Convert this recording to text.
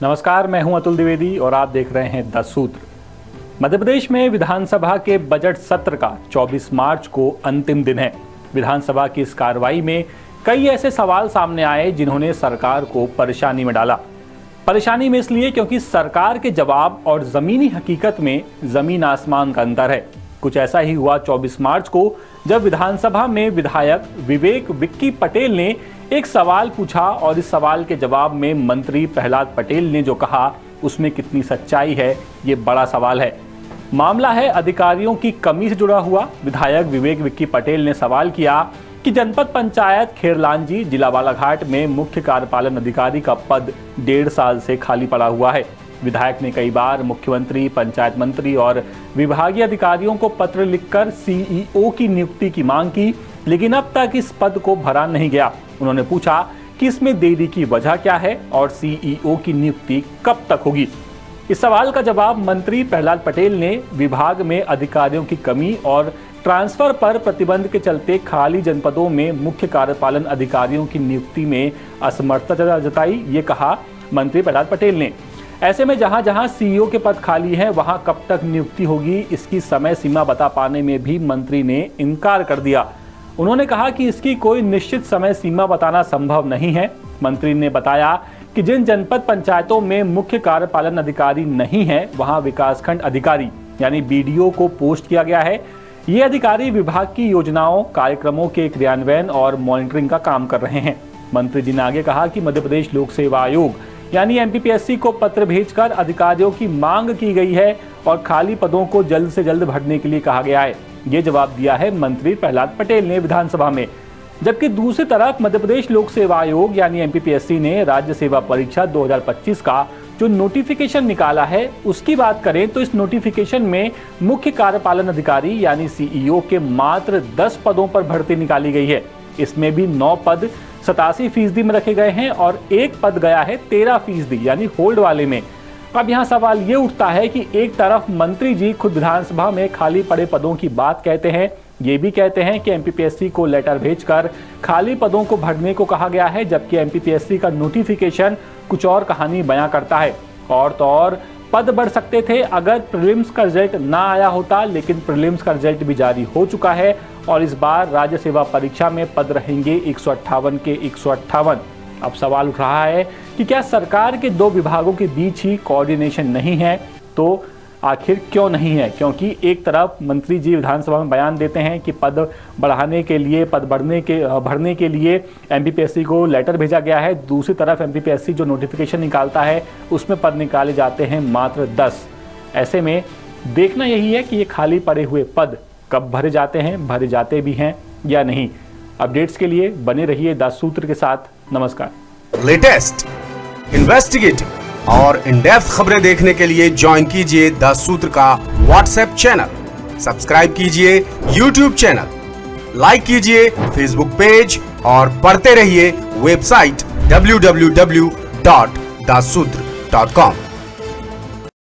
नमस्कार, मैं हूं अतुल द्विवेदी और आप देख रहे हैं 10 सूत्र। मध्य प्रदेश में विधानसभा के बजट सत्र का 24 मार्च को अंतिम दिन है। विधानसभा की इस कार्रवाई में कई ऐसे सवाल सामने आए जिन्होंने सरकार को परेशानी में डाला। परेशानी में इसलिए क्योंकि सरकार के जवाब और जमीनी हकीकत में जमीन आसमान का अंतर है। कुछ ऐसा ही हुआ 24 मार्च को, जब विधानसभा में विधायक विवेक विक्की पटेल ने एक सवाल पूछा और इस सवाल के जवाब में मंत्री प्रहलाद पटेल ने जो कहा उसमें कितनी सच्चाई है, ये बड़ा सवाल है। मामला है अधिकारियों की कमी से जुड़ा हुआ। विधायक विवेक विक्की पटेल ने सवाल किया कि जनपद पंचायत खेरलांजी जिला बालाघाट में मुख्य कार्यपालन अधिकारी का पद 1.5 साल से खाली पड़ा हुआ है। विधायक ने कई बार मुख्यमंत्री, पंचायत मंत्री और विभागीय अधिकारियों को पत्र लिखकर सीईओ की नियुक्ति की मांग की, लेकिन अब तक इस पद को भरा नहीं गया। उन्होंने पूछा कि इसमें देरी की वजह क्या है और सीईओ की नियुक्ति कब तक होगी। इस सवाल का जवाब मंत्री प्रहलाद पटेल ने विभाग में अधिकारियों की कमी और ट्रांसफर पर प्रतिबंध के चलते खाली जनपदों में मुख्य कार्यपालन अधिकारियों की नियुक्ति में असमर्थता जताई। ये कहा मंत्री प्रहलाद पटेल ने। ऐसे में जहां जहां सीईओ के पद खाली हैं, वहां कब तक नियुक्ति होगी, इसकी समय सीमा बता पाने में भी मंत्री ने इनकार कर दिया। उन्होंने कहा कि इसकी कोई निश्चित समय सीमा बताना संभव नहीं है। मंत्री ने बताया कि जिन जनपद पंचायतों में मुख्य कार्यपालन अधिकारी नहीं है, वहां विकासखंड अधिकारी यानी बीडीओ को पोस्ट किया गया है। ये अधिकारी विभाग की योजनाओं, कार्यक्रमों के क्रियान्वयन और मॉनिटरिंग का काम कर रहे हैं। मंत्री जी ने आगे कहा कि मध्य प्रदेश लोक सेवा आयोग यानी एमपीपीएससी को पत्र भेजकर अधिकारियों की मांग की गई है और खाली पदों को जल्द से जल्द भरने के लिए कहा गया है। ये जवाब दिया है मंत्री प्रहलाद पटेल ने विधानसभा में। जबकि दूसरी तरफ मध्य प्रदेश लोक सेवा आयोग यानी एमपीपीएससी ने राज्य सेवा परीक्षा 2025 का जो नोटिफिकेशन निकाला है, उसकी बात करें तो इस नोटिफिकेशन में मुख्य कार्यपालन अधिकारी यानी सीईओ के मात्र 10 पदों पर भर्ती निकाली गई है। इसमें भी 9 पद 87% में रखे गए हैं और एक पद गया है 13% यानी होल्ड वाले में। अब यहाँ सवाल ये उठता है कि एक तरफ मंत्री जी खुद विधानसभा में खाली पड़े पदों की बात कहते हैं, ये भी कहते हैं कि एमपीपीएससी को लेटर भेजकर खाली पदों को भरने को कहा गया है, जबकि एमपीपीएससी का नोटिफिकेशन कुछ और कहानी बयां करता है। और तो और पद बढ़ सकते थे अगर प्रीलिम्स का रिजल्ट ना आया होता, लेकिन प्रीलिम्स का रिजल्ट भी जारी हो चुका है और इस बार राज्य सेवा परीक्षा में पद रहेंगे 158 के 158। अब सवाल उठ रहा है कि क्या सरकार के 2 विभागों के बीच ही कोऑर्डिनेशन नहीं है? तो आखिर क्यों नहीं है? क्योंकि एक तरफ मंत्री जी विधानसभा में बयान देते हैं कि पद बढ़ाने के लिए, पद भरने के लिए एमपीपीएससी को लेटर भेजा गया है। दूसरी तरफ एमपीपीएससी जो नोटिफिकेशन निकालता है उसमें पद निकाले जाते हैं मात्र 10। ऐसे में देखना यही है कि ये खाली पड़े हुए पद कब भरे जाते हैं, भरे जाते भी हैं या नहीं। अपडेट्स के लिए बने रहिए 10 सूत्र के साथ। नमस्कार। लेटेस्ट, इन्वेस्टिगेटिव और इन डेप्थ खबरें देखने के लिए ज्वाइन कीजिए 10 सूत्र का व्हाट्सएप चैनल, सब्सक्राइब कीजिए यूट्यूब चैनल, लाइक कीजिए फेसबुक पेज और पढ़ते रहिए वेबसाइट www.dassutra.com।